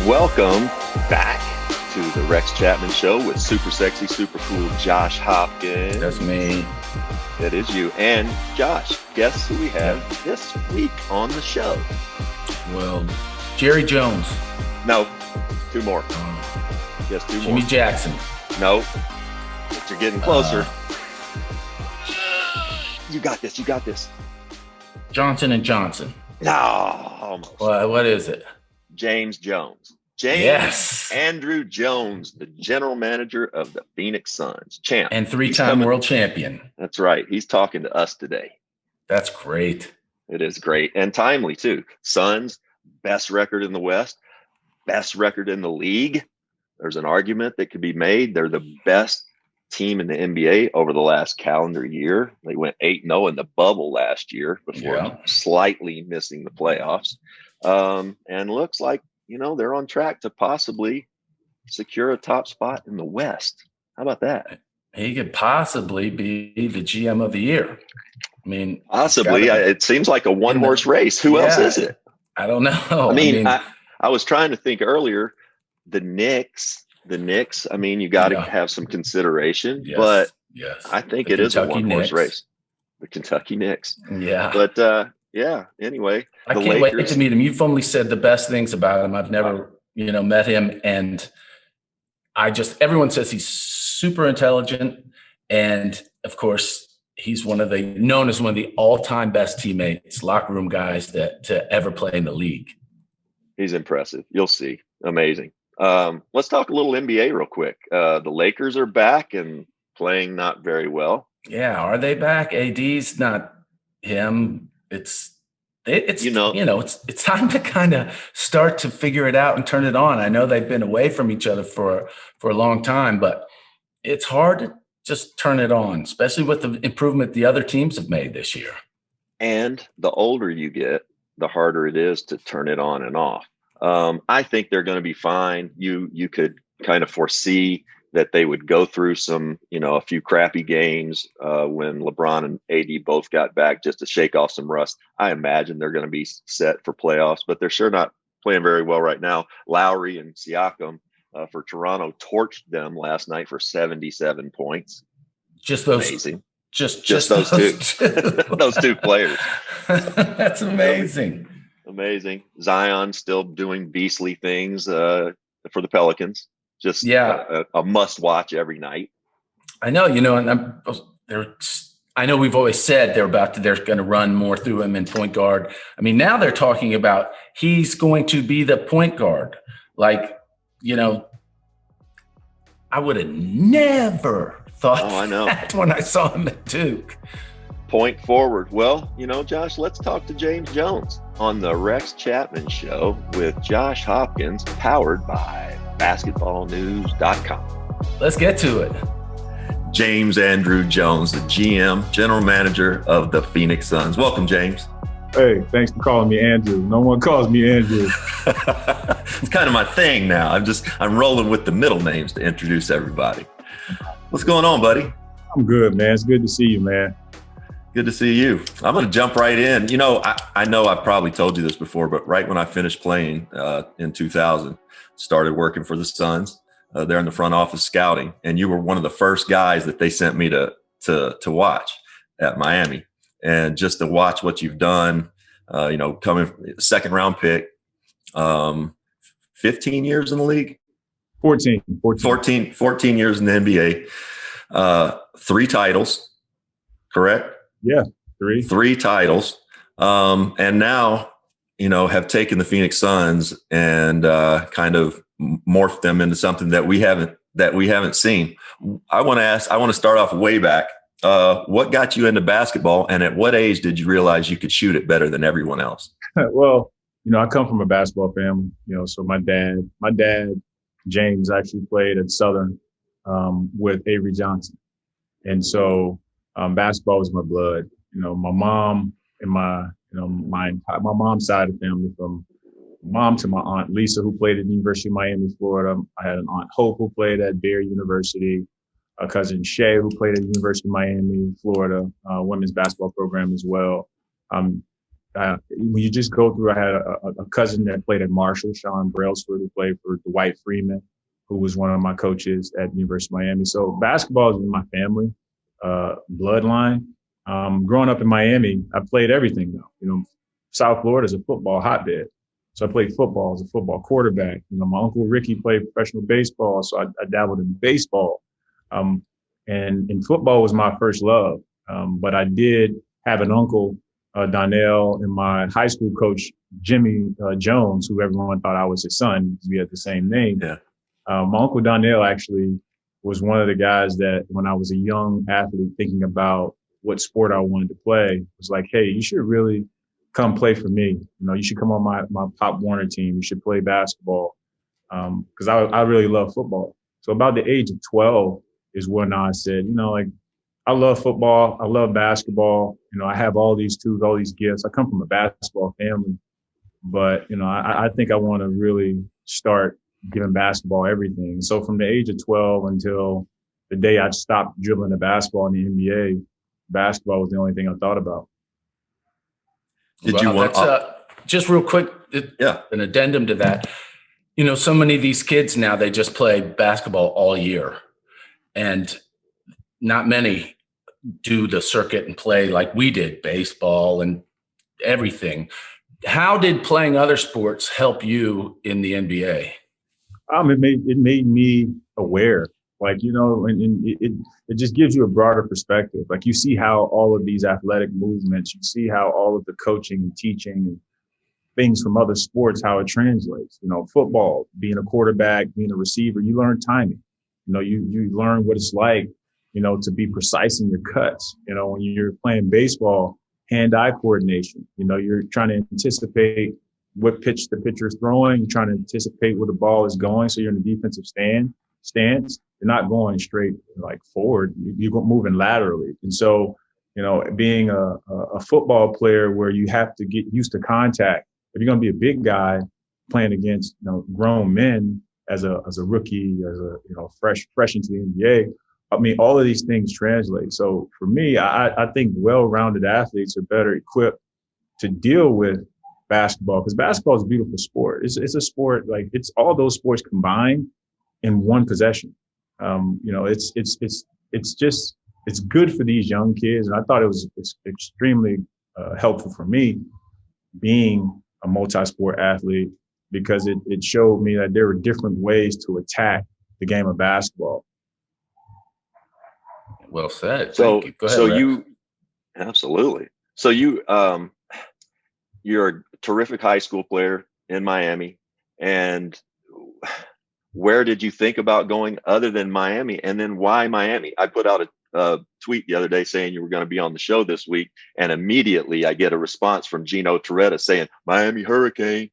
Welcome back to the Rex Chapman Show with super sexy, super cool Josh Hopkins. That's me. That is you. And Josh, guess who we have this week on the show? Well, Jerry Jones. No, two more. Yes, two Jimmy more. Jackson. No, but you're getting closer. You got this. You got this. Johnson & Johnson. No, almost. What is it? James Jones. James Andrew Jones, the general manager of the Phoenix Suns. Champ. And three-time world champion. That's right. He's talking to us today. That's great. It is great. And timely, too. Suns, best record in the West, best record in the league. There's an argument that could be made. They're the best team in the NBA over the last calendar year. They went 8-0 in the bubble last year before slightly missing the playoffs. And looks like, they're on track to possibly secure a top spot in the West. How about that? He could possibly be the GM of the year. I mean, possibly. It seems like a one-horse race. Who else is it? I don't know. I was trying to think earlier. The Knicks. I mean, you got to have some consideration, but I think it is a one-horse race. The Kentucky Knicks. Yeah. But anyway. I can't wait to meet him. You've only said the best things about him. I've never, met him. And everyone says he's super intelligent. And of course, he's known as one of the all-time best teammates, locker room guys to ever play in the league. He's impressive. You'll see. Amazing. Let's talk a little NBA real quick. The Lakers are back and playing not very well. Yeah. Are they back? AD's not him. It's time to kind of start to figure it out and turn it on. I know they've been away from each other for a long time, but it's hard to just turn it on, especially with the improvement the other teams have made this year. And the older you get, the harder it is to turn it on and off. I think they're going to be fine. You could kind of foresee that they would go through some, a few crappy games when LeBron and AD both got back just to shake off some rust. I imagine they're going to be set for playoffs, but they're sure not playing very well right now. Lowry and Siakam for Toronto torched them last night for 77 points. Just those. Amazing. Just those two. Those two players. That's amazing. Amazing. Zion still doing beastly things for the Pelicans. Just a must watch every night. I know, and I know we've always said they're going to run more through him in point guard. I mean, now they're talking about he's going to be the point guard. Like, I would have never thought that when I saw him at Duke. Point forward. Well, Josh, let's talk to James Jones on the Rex Chapman Show with Josh Hopkins, powered by basketballnews.com. Let's get to it. James Andrew Jones, the GM, general manager of the Phoenix Suns. Welcome, James. Hey, thanks for calling me Andrew. No one calls me Andrew. It's kind of my thing now. I'm rolling with the middle names to introduce everybody. What's going on, buddy? I'm good, man. It's good to see you, man. Good to see you. I'm going to jump right in. I know I've probably told you this before, but right when I finished playing in 2000, started working for the Suns. They're in the front office scouting, and you were one of the first guys that they sent me to watch at Miami. And just to watch what you've done, coming second round pick, 15 years in the league. 14 years in the NBA, 3 titles, correct? Yeah, 3 titles. And now, have taken the Phoenix Suns and kind of morphed them into something that we haven't seen. I want to start off way back. What got you into basketball, and at what age did you realize you could shoot it better than everyone else? Well, I come from a basketball family, so my dad, James, actually played at Southern with Avery Johnson. And so basketball was my blood. My mom and my mom's side of the family, from mom to my aunt Lisa, who played at the University of Miami, Florida. I had an aunt Hope who played at Baylor University, a cousin Shay who played at the University of Miami, Florida, women's basketball program as well. when you just go through, I had a cousin that played at Marshall, Sean Brailsford, who played for Dwight Freeman, who was one of my coaches at the University of Miami. So basketball is in my family bloodline. Growing up in Miami, I played everything though. You know, South Florida is a football hotbed. So I played football as a football quarterback. You know, my uncle Ricky played professional baseball, so I dabbled in baseball. And football was my first love. But I did have an uncle, Donnell, and my high school coach, Jimmy Jones, who everyone thought I was his son because we had the same name. Yeah. My uncle Donnell actually was one of the guys that when I was a young athlete thinking about what sport I wanted to play, was like, hey, you should really come play for me. You know, you should come on my Pop Warner team. You should play basketball. Because I really love football. So about the age of 12 is when I said, you know, like, I love football. I love basketball. You know, I have all these tools, all these gifts. I come from a basketball family, but, you know, I think I want to really start giving basketball everything. So from the age of 12 until the day I stopped dribbling the basketball in the NBA, basketball was the only thing I thought about. Did you want just real quick, an addendum to that? You know, so many of these kids now, they just play basketball all year, and not many do the circuit and play like we did, baseball and everything. How did playing other sports help you in the NBA? It made me aware, like, you know, and it just gives you a broader perspective. Like, you see how all of these athletic movements, you see how all of the coaching and teaching and things from other sports, how it translates. You know, football, being a quarterback, being a receiver, you learn timing. You know, you learn what it's like, you know, to be precise in your cuts. You know, when you're playing baseball, hand-eye coordination. You know, you're trying to anticipate what pitch the pitcher is throwing. You're trying to anticipate where the ball is going. So you're in the defensive stance. You're not going straight like forward. You're moving laterally. And so, you know, being a football player where you have to get used to contact. If you're going to be a big guy playing against, you know, grown men as a rookie, as a, you know, fresh into the NBA, I mean, all of these things translate. So for me, I think well-rounded athletes are better equipped to deal with basketball, because basketball is a beautiful sport. It's a sport, like, it's all those sports combined in one possession. You know, it's good for these young kids. And I thought it's extremely helpful for me being a multi-sport athlete, because it showed me that there were different ways to attack the game of basketball. Well said. So, Thank you. Go ahead, Rex. Absolutely. So you're a terrific high school player in Miami, and where did you think about going other than Miami? And then why Miami? I put out a tweet the other day saying you were going to be on the show this week, and immediately I get a response from Gino Torretta saying Miami Hurricane.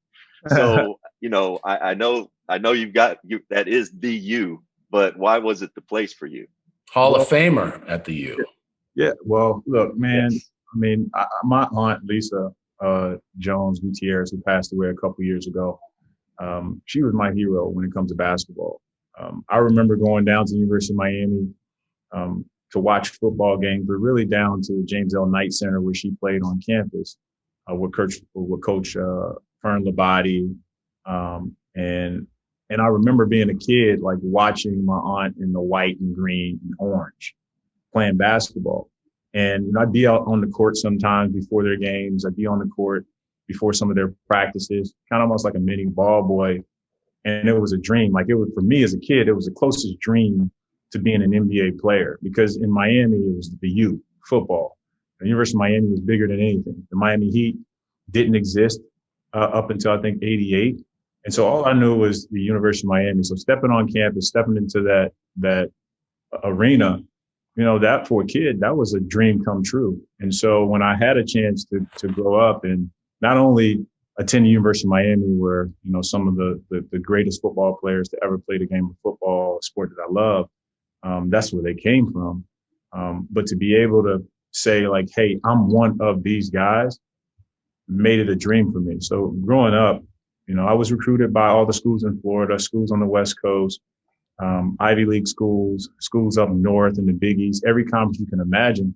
So, you know, I know that is the U, but why was it the place for you? Hall of Famer at the U. Yeah. Well, look, man, yes. I mean, my aunt, Lisa Jones Gutierrez, who passed away a couple years ago, she was my hero when it comes to basketball. I remember going down to the University of Miami to watch football games, but really down to the James L. Knight Center where she played on campus with Coach Fern Labate. And I remember being a kid, like, watching my aunt in the white and green and orange playing basketball. And, you know, I'd be out on the court sometimes before their games. I'd be on the court before some of their practices, kind of almost like a mini ball boy. And it was a dream. Like, it was, for me as a kid, it was the closest dream to being an NBA player, because in Miami, it was the U, football. The University of Miami was bigger than anything. The Miami Heat didn't exist up until, I think, 88. And so all I knew was the University of Miami. So stepping on campus, stepping into that arena, you know, that for a kid, that was a dream come true. And so when I had a chance to grow up and not only attend the University of Miami, where, you know, some of the greatest football players to ever play the game of football, a sport that I love, that's where they came from. But to be able to say, like, hey, I'm one of these guys, made it a dream for me. So growing up, you know, I was recruited by all the schools in Florida, schools on the West Coast, Ivy League schools up north in the Big East, every conference you can imagine.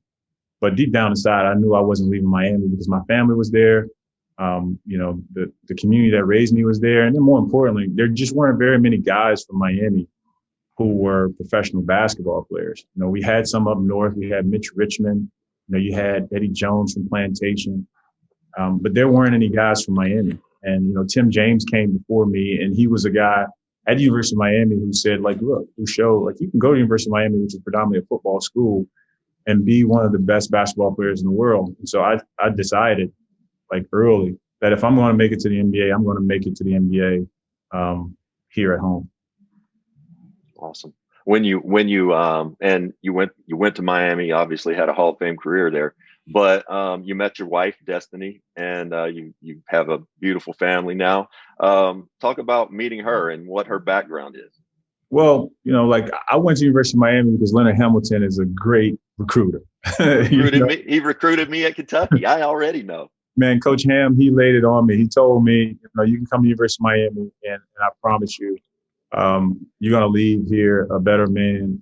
But deep down inside, I knew I wasn't leaving Miami because my family was there. The community that raised me was there. And then more importantly, there just weren't very many guys from Miami who were professional basketball players. We had some up north. We had Mitch Richmond. You had Eddie Jones from Plantation. But there weren't any guys from Miami. And, Tim James came before me, and he was a guy at the University of Miami who said, who showed, you can go to the University of Miami, which is predominantly a football school, and be one of the best basketball players in the world. And so I decided, early, that if I'm going to make it to the NBA, I'm going to make it to the NBA here at home. Awesome. When you went to Miami, obviously had a Hall of Fame career there, but you met your wife, Destiny, and you have a beautiful family now. Talk about meeting her and what her background is. Well, I went to University of Miami because Leonard Hamilton is a great recruiter. He recruited me at Kentucky. I already know. Man, Coach Ham, he laid it on me. He told me, you can come to University of Miami, and I promise you, you're going to leave here a better man,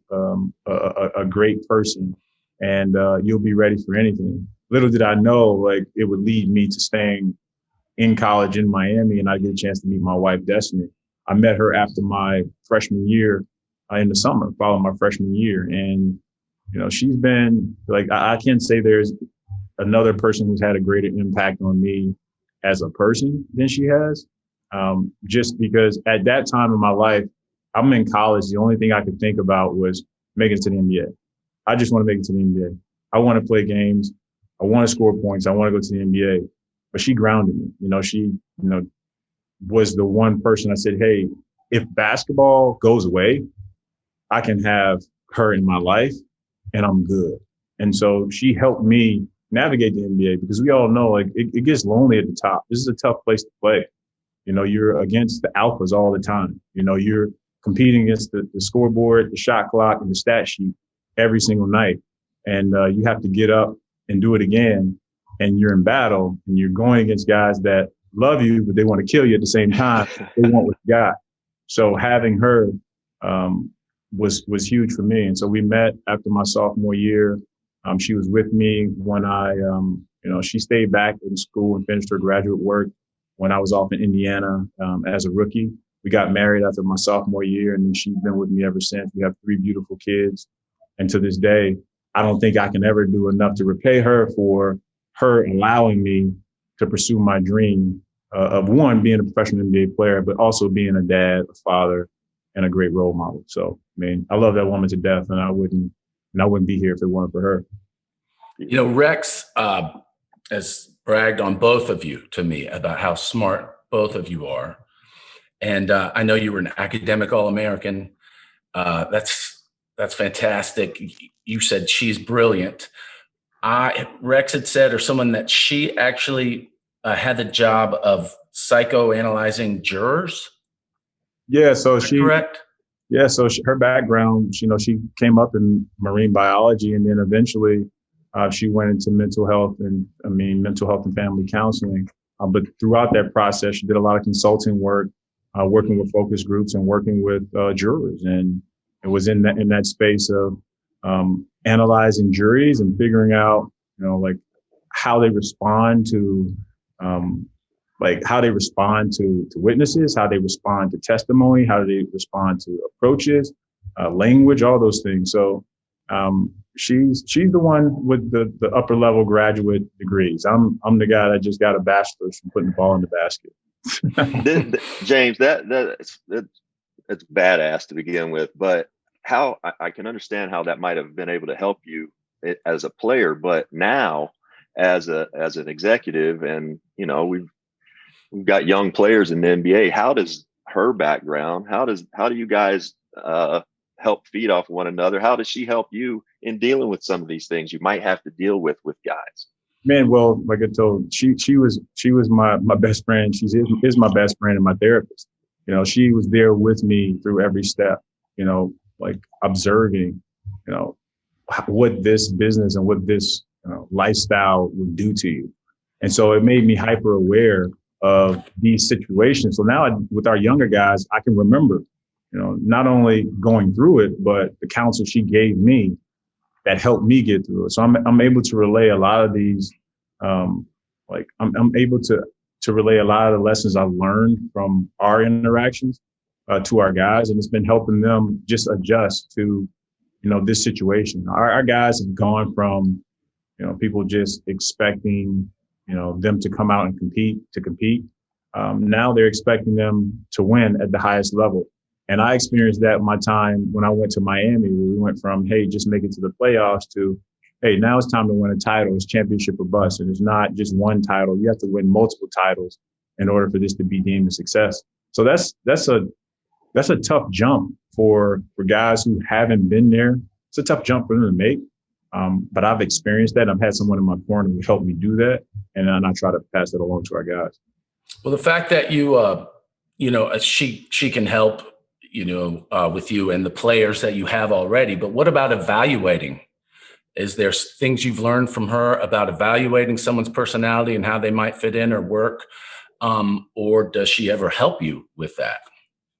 a great person, and you'll be ready for anything. Little did I know, it would lead me to staying in college in Miami, and I get a chance to meet my wife, Destiny. I met her after my freshman year in the summer, following my freshman year. And, she's been I can't say there's another person who's had a greater impact on me as a person than she has. Just because at that time in my life, I'm in college. The only thing I could think about was making it to the NBA. I just want to make it to the NBA. I want to play games. I want to score points. I want to go to the NBA. But she grounded me. She, was the one person I said, hey, if basketball goes away, I can have her in my life and I'm good. And so she helped me navigate the NBA, because we all know it gets lonely at the top. This is a tough place to play. You're against the alphas all the time. You're competing against the scoreboard, the shot clock, and the stat sheet every single night. And you have to get up and do it again. And you're in battle, and you're going against guys that love you, but they want to kill you at the same time. They want what you got. So having her was huge for me. And so we met after my sophomore year. She was with me when she stayed back in school and finished her graduate work when I was off in Indiana as a rookie. We got married after my sophomore year, and she's been with me ever since. We have 3 beautiful kids. And to this day, I don't think I can ever do enough to repay her for her allowing me to pursue my dream of, one, being a professional NBA player, but also being a dad, a father, and a great role model. So, I love that woman to death, and I wouldn't be here if it weren't for her. Rex has bragged on both of you to me about how smart both of you are. And I know you were an academic All-American. That's fantastic. You said she's brilliant. Rex had said, or someone, that she actually had the job of psychoanalyzing jurors. Yeah, so correct? Yeah, so her background, she came up in marine biology, and then eventually she went into mental health and family counseling. But throughout that process, she did a lot of consulting work, working with focus groups and working with jurors. And it was in that space of analyzing juries and figuring out, how they respond to witnesses, how they respond to testimony, how they respond to approaches, language, all those things. So she's the one with the upper level graduate degrees. I'm the guy that just got a bachelor's from putting the ball in the basket. James, that's badass to begin with, but how I can understand how that might have been able to help you as a player, but now as an executive, and we've got young players in the NBA. How does her background? How do you guys help feed off one another? How does she help you in dealing with some of these things you might have to deal with guys? Man, well, like I told, she was my best friend. She is my best friend and my therapist. She was there with me through every step. Observing, what this business and what this lifestyle would do to you. And so it made me hyper aware of these situations. So now with our younger guys, I can remember, not only going through it, but the counsel she gave me that helped me get through it. So I'm able to relay a lot of these, I'm able to to relay a lot of the lessons I learned from our interactions to our guys. And it's been helping them just adjust to, this situation. Our guys have gone from, people just expecting, them to come out and compete. Now they're expecting them to win at the highest level. And I experienced that my time when I went to Miami, where we went from, hey, just make it to the playoffs to, hey, now it's time to win a title. It's championship or bust. And it's not just one title. You have to win multiple titles in order for this to be deemed a success. So that's a tough jump for guys who haven't been there. It's a tough jump for them to make. But I've experienced that. I've had someone in my corner who helped me do that. And then I try to pass that along to our guys. Well, the fact that she can help, with you and the players that you have already. But what about evaluating? Is there things you've learned from her about evaluating someone's personality and how they might fit in or work? Or does she ever help you with that?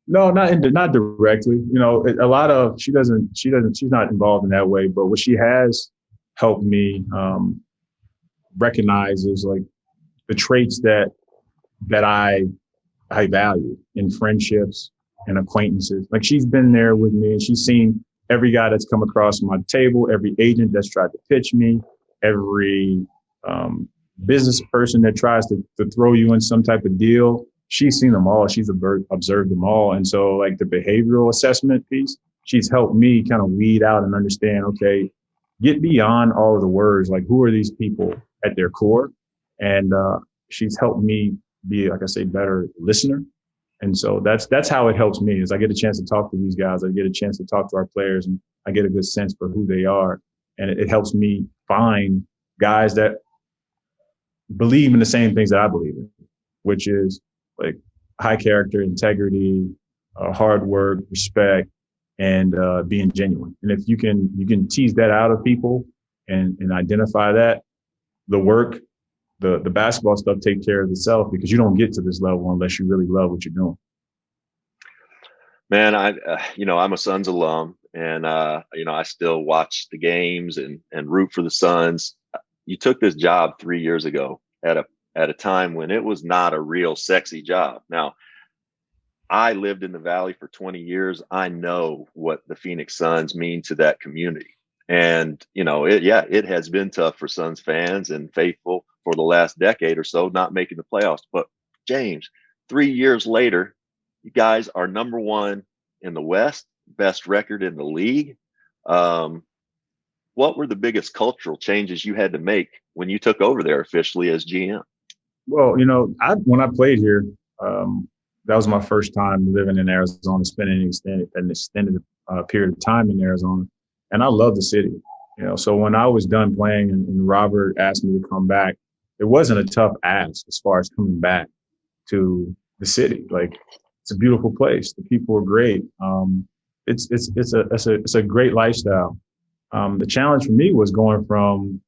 No, not directly. A lot of, she's not involved in that way, but what she has helped me recognize is like the traits that I value in friendships and acquaintances. Like, she's been there with me and she's seen every guy that's come across my table, every agent that's tried to pitch me, every business person that tries to throw you in some type of deal. She's seen them all. She's observed them all. And so, like, the behavioral assessment piece, she's helped me kind of weed out and understand, okay, get beyond all of the words. Like, who are these people at their core? And she's helped me be, like I say, better listener. And so that's how it helps me, is I get a chance to talk to these guys. I get a chance to talk to our players, and I get a good sense for who they are. And it helps me find guys that believe in the same things that I believe in, which is like high character, integrity, hard work, respect, and being genuine. And if you can tease that out of people and identify that, the work, the basketball stuff takes care of itself, because you don't get to this level unless you really love what you're doing. Man, I'm a Suns alum, and I still watch the games and root for the Suns. You took this job 3 years ago at a time when it was not a real sexy job. Now, I lived in the Valley for 20 years. I know what the Phoenix Suns mean to that community. And, it has been tough for Suns fans and faithful for the last decade or so, not making the playoffs. But James, 3 years later, you guys are number one in the West, best record in the league. What were the biggest cultural changes you had to make when you took over there officially as GM? Well, when I played here, that was my first time living in Arizona, spending an extended period of time in Arizona. And I love the city, so when I was done playing and Robert asked me to come back, it wasn't a tough ask as far as coming back to the city. Like, it's a beautiful place. The people are great. It's a great lifestyle. The challenge for me was going from,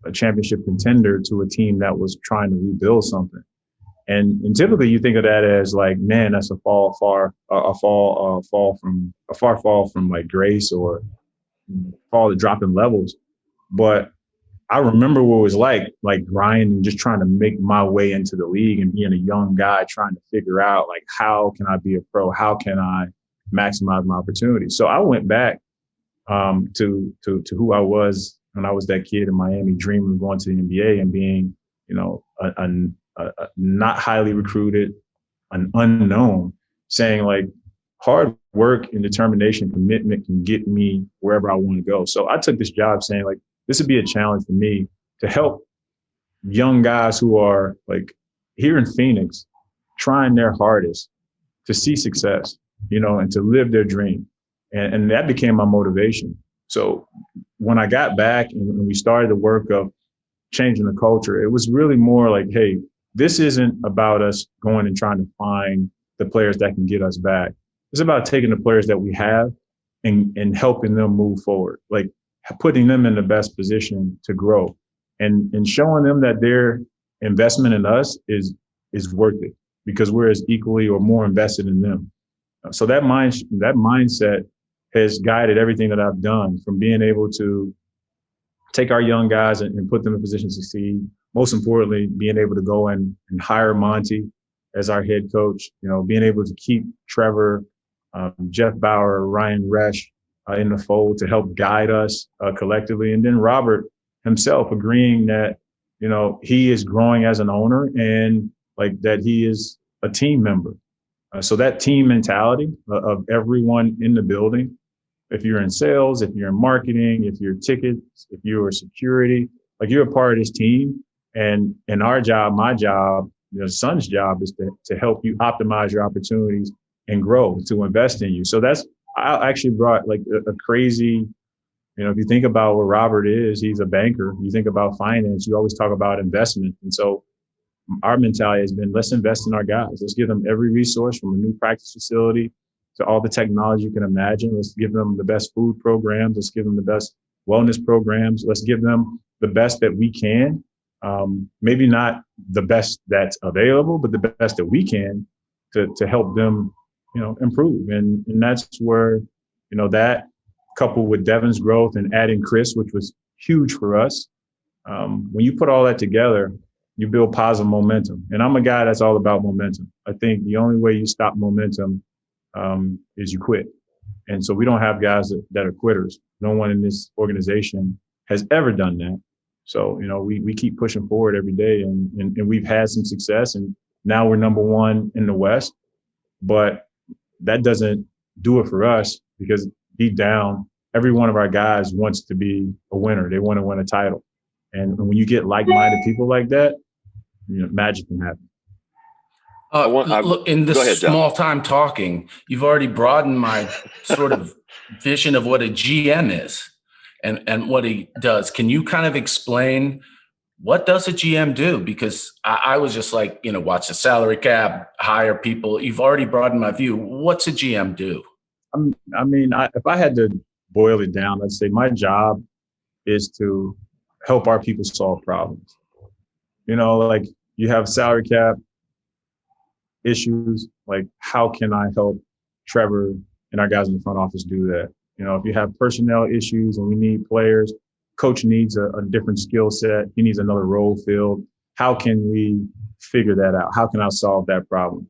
a championship contender to a team that was trying to rebuild something. And typically you think of that as like, man, that's a far fall from like grace, or fall to dropping levels. But I remember what it was like grinding, just trying to make my way into the league and being a young guy trying to figure out, like, how can I be a pro? How can I maximize my opportunities? So I went back to who I was when I was that kid in Miami, dreaming of going to the NBA and being, a not highly recruited, an unknown, saying like, hard work and determination, commitment can get me wherever I want to go. So I took this job saying, like, this would be a challenge for me to help young guys who are like here in Phoenix, trying their hardest to see success, and to live their dream. And that became my motivation. So when I got back and we started the work of changing the culture, it was really more like, hey, this isn't about us going and trying to find the players that can get us back. It's about taking the players that we have and helping them move forward, like putting them in the best position to grow and showing them that their investment in us is worth it, because we're as equally or more invested in them. So that mindset has guided everything that I've done, from being able to take our young guys and put them in a position to succeed, most importantly, being able to go and hire Monty as our head coach, being able to keep Trevor, Jeff Bauer, Ryan Resch in the fold to help guide us collectively. And then Robert himself agreeing that, he is growing as an owner and like that he is a team member. So that team mentality of everyone in the building, if you're in sales, if you're in marketing, if you're tickets, if you're security, like you're a part of this team. And our job, my job, Son's job is to help you optimize your opportunities and grow, to invest in you. So I actually brought like a crazy, if you think about what Robert is, he's a banker. You think about finance, you always talk about investment. And so our mentality has been, let's invest in our guys. Let's give them every resource from a new practice facility to all the technology you can imagine. Let's give them the best food programs. Let's give them the best wellness programs. Let's give them the best that we can. Maybe not the best that's available, but the best that we can to help them, improve. And that's where, that coupled with Devin's growth and adding Chris, which was huge for us. When you put all that together, you build positive momentum. And I'm a guy that's all about momentum. I think the only way you stop momentum is you quit. And so we don't have guys that are quitters. No one in this organization has ever done that. So, we keep pushing forward every day and we've had some success, and now we're number one in the West. But that doesn't do it for us, because deep down, every one of our guys wants to be a winner. They want to win a title. And when you get like-minded people like that, magic can happen. Look, in this small time talking, you've already broadened my sort of vision of what a GM is and what he does. Can you kind of explain what does a GM do? Because I was just like, watch the salary cap, hire people. You've already broadened my view. What's a GM do? If I had to boil it down, I'd say my job is to help our people solve problems. Like you have salary cap issues, like how can I help Trevor and our guys in the front office do that? If you have personnel issues and we need players, coach needs a different skill set. He needs another role filled. How can we figure that out? How can I solve that problem?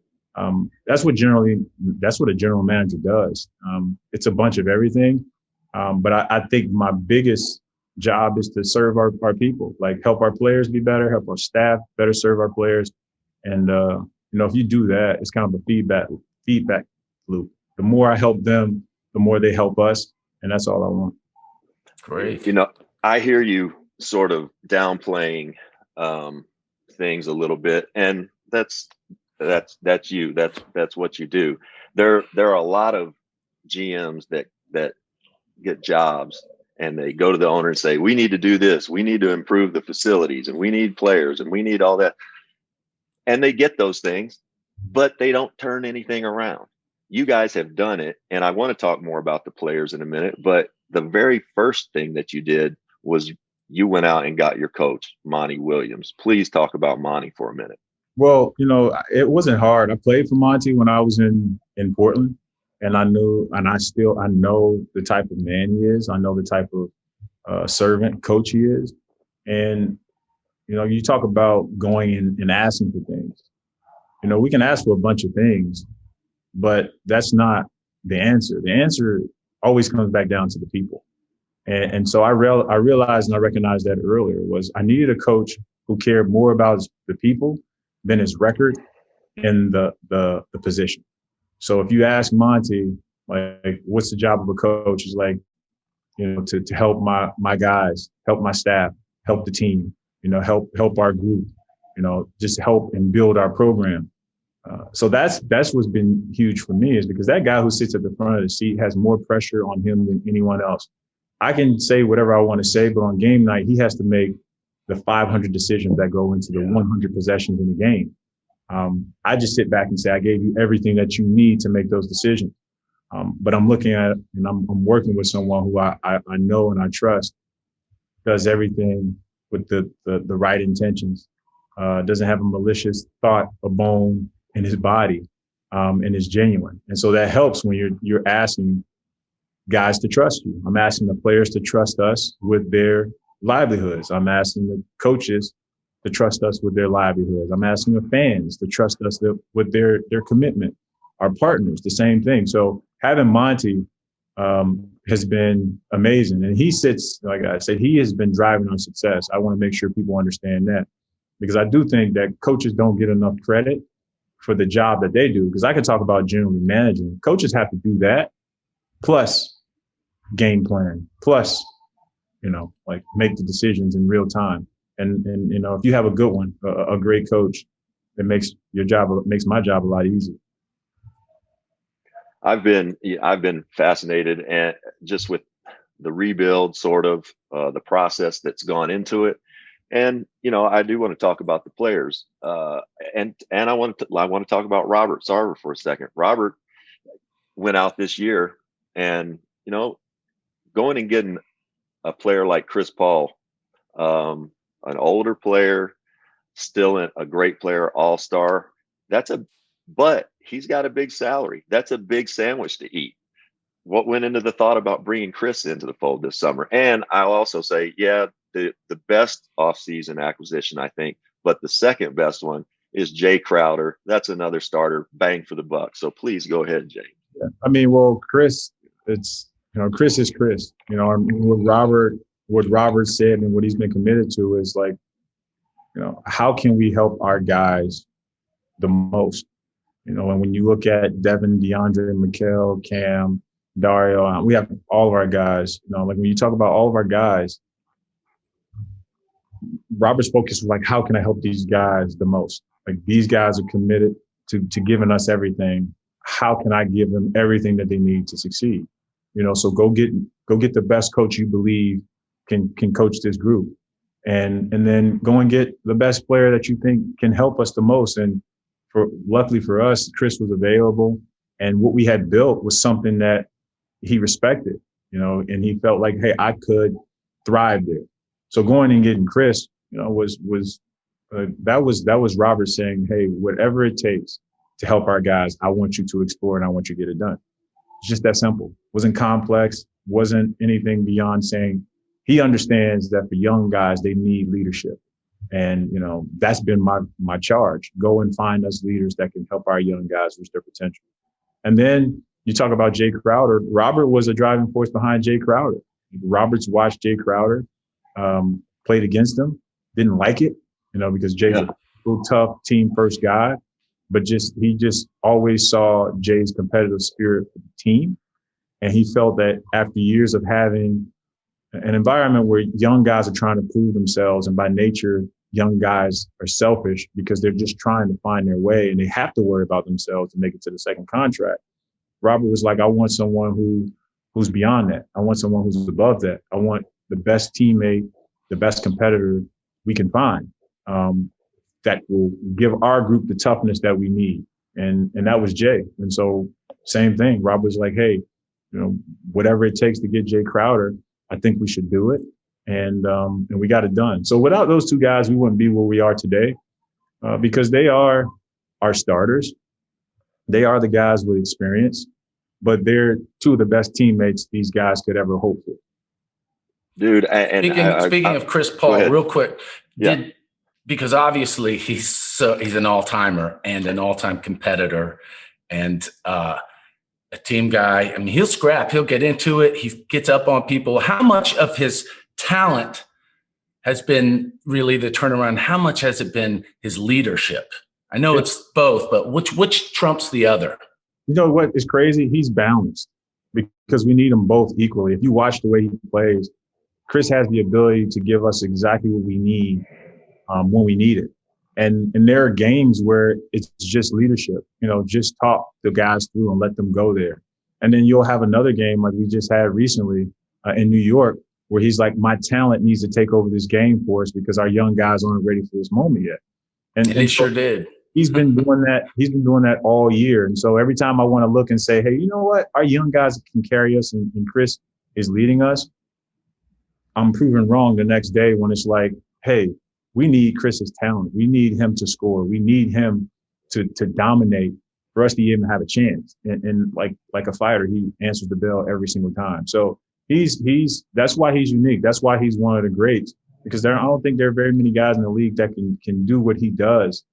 That's what a general manager does. It's a bunch of everything. But I think my biggest job is to serve our people, like help our players be better, help our staff better serve our players. And, if you do that, it's kind of a feedback loop. The more I help them, the more they help us. And that's all I want. Great. I hear you sort of downplaying things a little bit, and that's you. That's what you do. There are a lot of GMs that get jobs and they go to the owner and say, we need to do this. We need to improve the facilities, and we need players, and we need all that. And they get those things, but they don't turn anything around. You guys have done it. And I want to talk more about the players in a minute, but the very first thing that you did was you went out and got your coach, Monty Williams. Please talk about Monty for a minute. Well, it wasn't hard. I played for Monty when I was in Portland, and I know the type of man he is. I know the type of servant coach he is. And, you talk about going in and asking for things. We can ask for a bunch of things, but that's not the answer. The answer always comes back down to the people. And so I realized and I recognized that earlier was I needed a coach who cared more about the people than his record and the position. So if you ask Monty, like, what's the job of a coach? Is like, to help my guys, help my staff, help the team, help our group, just help and build our program. So that's what's been huge for me, is because that guy who sits at the front of the seat has more pressure on him than anyone else. I can say whatever I want to say, but on game night, he has to make the 500 decisions that go into the 100 possessions in the game. I just sit back and say, I gave you everything that you need to make those decisions. But I'm looking at it and I'm working with someone who I know and I trust does everything with the right intentions, doesn't have a malicious thought, a bone in his body, and is genuine. And so that helps when you're asking guys to trust you. I'm asking the players to trust us with their livelihoods. I'm asking the coaches to trust us with their livelihoods. I'm asking the fans to trust us with their commitment. Our partners, the same thing. So having Monty has been amazing. And he sits, like I said, he has been driving our success. I want to make sure people understand that, because I do think that coaches don't get enough credit for the job that they do. Because I could talk about generally managing. Coaches have to do that, plus game plan, plus, like make the decisions in real time. And if you have a good one, a great coach, it makes my job a lot easier. I've been fascinated and just with the rebuild, sort of the process that's gone into it. And, I do want to talk about the players. And I want to talk about Robert Sarver for a second. Robert went out this year and, going and getting a player like Chris Paul, an older player, still a great player, all-star. But he's got a big salary. That's a big sandwich to eat. What went into the thought about bringing Chris into the fold this summer? And I'll also say, the best offseason acquisition, I think, but the second best one is Jay Crowder. That's another starter, bang for the buck. So please go ahead, Jay. Yeah. I mean, well, Chris, Chris is Chris. What Robert said and what he's been committed to is like, how can we help our guys the most? And when you look at Devin, DeAndre, Mikal, Cam, Dario, we have all of our guys. Like when you talk about all of our guys, Robert's focus was like, how can I help these guys the most? Like these guys are committed to giving us everything. How can I give them everything that they need to succeed? So go get the best coach you believe can coach this group, and then go and get the best player that you think can help us the most. And luckily for us, Chris was available, and what we had built was something that he respected, and he felt like, hey, I could thrive there. So going and getting Chris, that was Robert saying, hey, whatever it takes to help our guys, I want you to explore and I want you to get it done. It's just that simple. Wasn't complex, wasn't anything beyond saying he understands that for young guys, they need leadership. And, that's been my charge. Go and find us leaders that can help our young guys reach their potential. And then you talk about Jay Crowder. Robert was a driving force behind Jay Crowder. Robert's watched Jay Crowder, played against him, didn't like it, because Jay's a real tough team first guy, but he just always saw Jay's competitive spirit for the team. And he felt that after years of having an environment where young guys are trying to prove themselves, and by nature, young guys are selfish because they're just trying to find their way and they have to worry about themselves to make it to the second contract. Robert was like, I want someone who's beyond that. I want someone who's above that. I want the best teammate, the best competitor we can find, that will give our group the toughness that we need. And that was Jay. And so same thing. Robert was like, hey, whatever it takes to get Jay Crowder, I think we should do it. And we got it done. So without those two guys, we wouldn't be where we are today, because they are our starters. They are the guys with experience, but they're two of the best teammates these guys could ever hope for. Dude, speaking of Chris Paul, real quick, yeah. Because obviously he's an all-timer and an all-time competitor and a team guy. I mean, he'll scrap, he'll get into it. He gets up on people. How much of his talent has been really the turnaround? How much has it been his leadership? I know it's both, but which trumps the other? You know what is crazy? He's balanced because we need them both equally. If you watch the way he plays, Chris has the ability to give us exactly what we need when we need it. And there are games where it's just leadership, just talk the guys through and let them go there. And then you'll have another game like we just had recently in New York where he's like, my talent needs to take over this game for us because our young guys aren't ready for this moment yet. And he sure did. He's been doing that. He's been doing that all year. And so every time I want to look and say, hey, you know what? Our young guys can carry us and Chris is leading us. I'm proven wrong the next day when it's like, hey, we need Chris's talent. We need him to score. We need him to dominate for us to even have a chance. And like a fighter, he answers the bell every single time. So that's why he's unique. That's why he's one of the greats. because I don't think there are very many guys in the league that can do what he does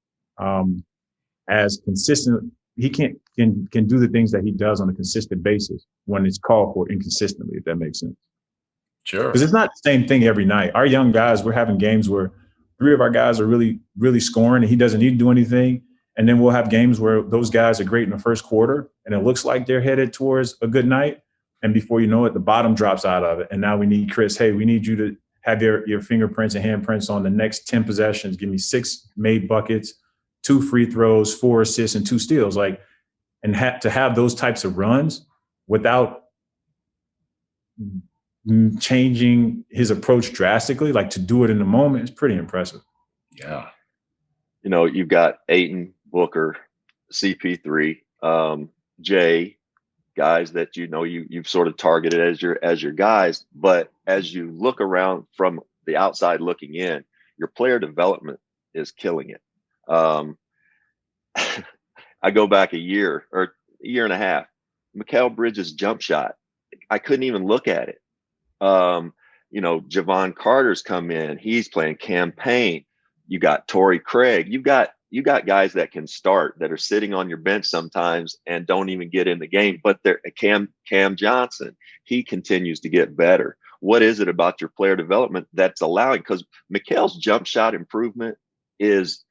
as consistent. He can do the things that he does on a consistent basis when it's called for inconsistently, if that makes sense. Sure. Because it's not the same thing every night. Our young guys, we're having games where 3 of our guys are really, really scoring and he doesn't need to do anything. And then we'll have games where those guys are great in the first quarter and it looks like they're headed towards a good night. And before you know it, the bottom drops out of it. And now we need Chris, hey, we need you to have your fingerprints and handprints on the next 10 possessions. Give me 6 made buckets, 2 free throws, 4 assists, and 2 steals. And to have those types of runs without changing his approach drastically, like to do it in the moment, is pretty impressive. Yeah. You've got Ayton, Booker, CP3, Jay, guys that you've sort of targeted as your guys. But as you look around from the outside looking in, your player development is killing it. I go back a year and a half. Mikal Bridges' jump shot, I couldn't even look at it. Javon Carter's come in. He's playing campaign. You got Torrey Craig. You got guys that can start, that are sitting on your bench sometimes and don't even get in the game. But they're Cam Johnson. He continues to get better. What is it about your player development that's allowing? Because Mikal's jump shot improvement it's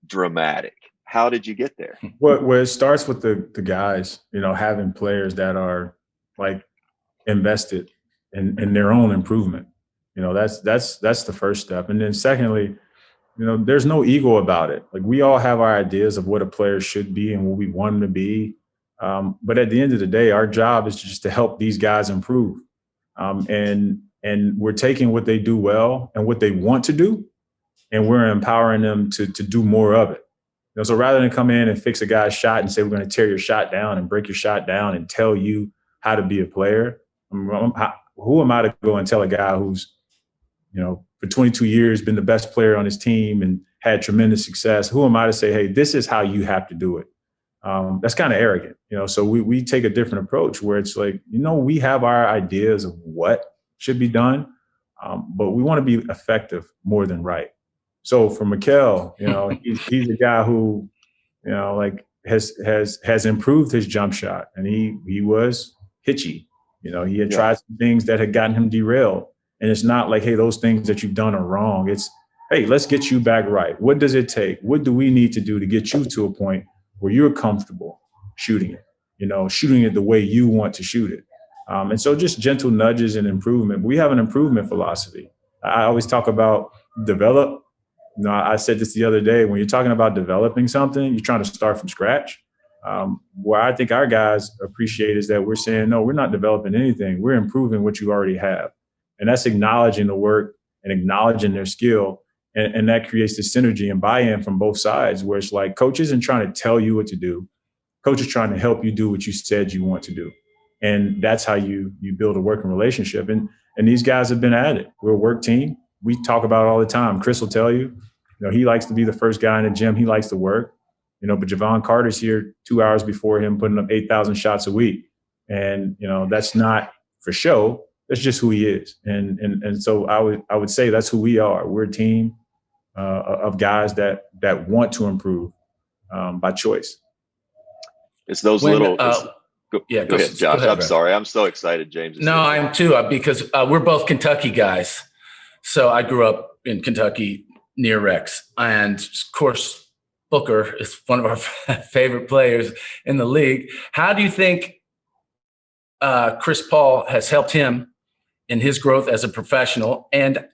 dramatic. How did you get there? Well, it starts with the guys, having players that are like invested in their own improvement. That's the first step. And then secondly, there's no ego about it. Like, we all have our ideas of what a player should be and what we want them to be. But at the end of the day, our job is just to help these guys improve. And we're taking what they do well and what they want to do, and we're empowering them to do more of it. So rather than come in and fix a guy's shot and say, we're going to tear your shot down and break your shot down and tell you how to be a player, who am I to go and tell a guy who's, for 22 years been the best player on his team and had tremendous success? Who am I to say, hey, this is how you have to do it? That's kind of arrogant, so we take a different approach where it's like, we have our ideas of what should be done, but we want to be effective more than right. So for Mikal, he's a guy who, has improved his jump shot, and he was hitchy. He had tried some things that had gotten him derailed. And it's not like, hey, those things that you've done are wrong. It's, hey, let's get you back right. What does it take? What do we need to do to get you to a point where you're comfortable shooting it, shooting it the way you want to shoot it? And so just gentle nudges and improvement. We have an improvement philosophy. I always talk about develop. I said this the other day, when you're talking about developing something, you're trying to start from scratch. Where I think our guys appreciate is that we're saying, no, we're not developing anything. We're improving what you already have. And that's acknowledging the work and acknowledging their skill. And that creates the synergy and buy-in from both sides, where it's like, coach isn't trying to tell you what to do. Coach is trying to help you do what you said you want to do. And that's how you build a working relationship. And these guys have been at it. We're a work team. We talk about it all the time. Chris will tell you, he likes to be the first guy in the gym. He likes to work, but Javon Carter's here 2 hours before him, putting up 8,000 shots a week. And, that's not for show. That's just who he is. And so I would say that's who we are. We're a team of guys that want to improve by choice. It's those Go ahead, Josh. I'm sorry. I'm so excited, James. No, I am too, because we're both Kentucky guys. So I grew up in Kentucky near Rex. And of course, Booker is one of our favorite players in the league. How do you think Chris Paul has helped him in his growth as a professional? And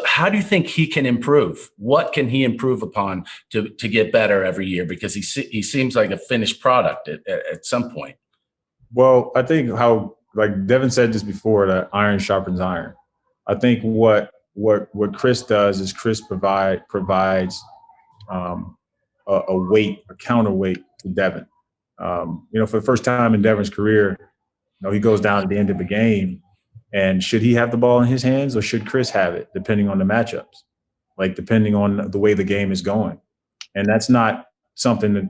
how do you think he can improve? What can he improve upon to get better every year? Because he seems like a finished product at some point. Well, I think like Devin said this before, that iron sharpens iron. I think what Chris does is Chris provides a counterweight to Devin. For the first time in Devin's career, he goes down at the end of the game, and should he have the ball in his hands or should Chris have it, depending on the matchups, depending on the way the game is going. And that's not something that,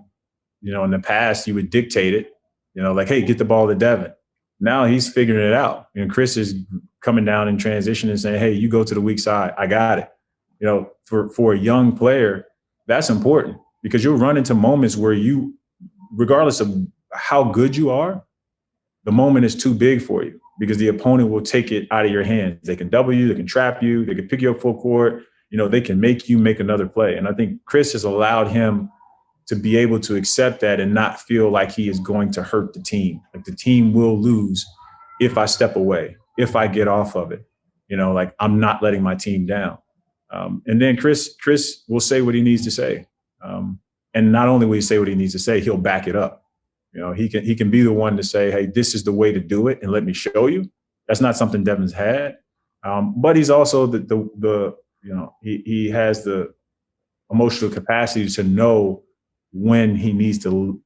in the past you would dictate it, hey, get the ball to Devin. Now he's figuring it out. And Chris is coming down in transition and saying, hey, you go to the weak side. I got it. You know, for a young player, that's important because you'll run into moments where you, regardless of how good you are, the moment is too big for you because the opponent will take it out of your hands. They can double you, they can trap you, they can pick you up full court. You know, they can make you make another play. And I think Chris has allowed him to be able to accept that and not feel like he is going to hurt the team. Like the team will lose if I step away, if I get off of it. You know, like I'm not letting my team down. And then Chris will say what he needs to say. And not only will he say what he needs to say, he'll back it up. You know, he can be the one to say, hey, this is the way to do it and let me show you. That's not something Devin's had. But he's also the you know, he has the emotional capacity to know when he needs to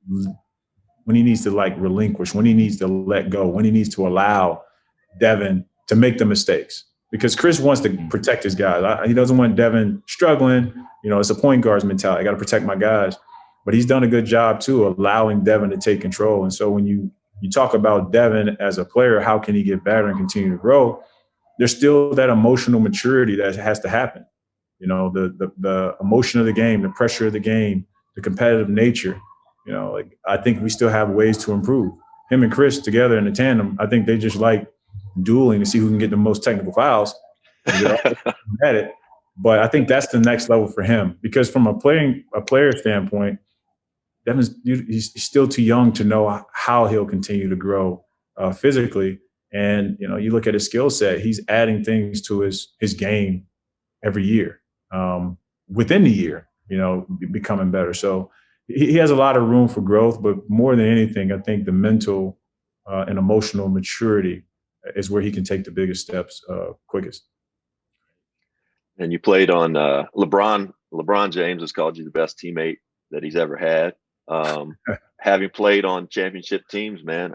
like relinquish, when he needs to let go, when he needs to allow Devin to make the mistakes. Because Chris wants to protect his guys. He doesn't want Devin struggling. You know, it's a point guard's mentality. I got to protect my guys. But he's done a good job, too, allowing Devin to take control. And so when you talk about Devin as a player, how can he get better and continue to grow? There's still that emotional maturity that has to happen. You know, the emotion of the game, the pressure of the game, the competitive nature. You know, like I think we still have ways to improve. Him and Chris together in a tandem, I think they just like dueling to see who can get the most technical fouls. At it. But I think that's the next level for him because from a player standpoint, he's still too young to know how he'll continue to grow physically. And, you know, you look at his skill set, he's adding things to his game every year, within the year, you know, becoming better. So he has a lot of room for growth, but more than anything, I think the mental and emotional maturity is where he can take the biggest steps quickest. And you played on LeBron. LeBron James has called you the best teammate that he's ever had. Having played on championship teams, man,